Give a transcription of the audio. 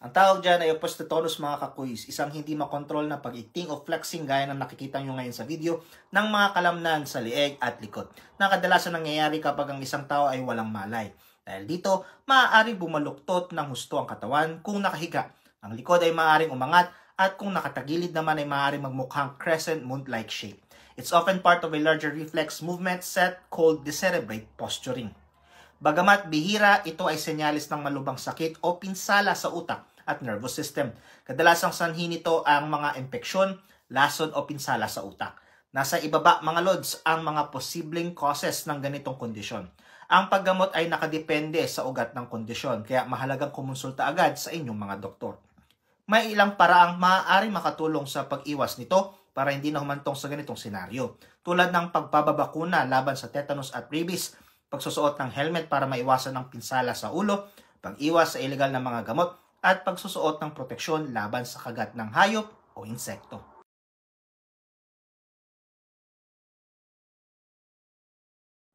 Ang tawag dyan ay osteotonus mga kakuis, isang hindi makontrol na pag-ikting o flexing gaya ng nakikita nyo ngayon sa video ng mga kalamnan sa lieg at likod na kadalasan nangyayari kapag ang isang tao ay walang malay. Dahil dito, maaaring bumaluktot ng husto ang katawan kung nakahiga. Ang likod ay maaaring umangat at kung nakatagilid naman ay maaaring magmukhang crescent moon-like shape. It's often part of a larger reflex movement set called decerebrate posturing. Bagamat bihira, ito ay senyalis ng malubhang sakit o pinsala sa utak at nervous system. Kadalasang sanhi nito ang mga impeksyon, lason o pinsala sa utak. Nasa ibaba mga lods ang mga posibleng causes ng ganitong kondisyon. Ang paggamot ay nakadepende sa ugat ng kondisyon, kaya mahalagang kumonsulta agad sa inyong mga doktor. May ilang paraang maaaring makatulong sa pag-iwas nito para hindi na humantong sa ganitong senaryo, tulad ng pagpapabakuna laban sa tetanus at rabies, pagsusuot ng helmet para maiwasan ng pinsala sa ulo, pag-iwas sa ilegal na mga gamot, at pagsusuot ng proteksyon laban sa kagat ng hayop o insekto.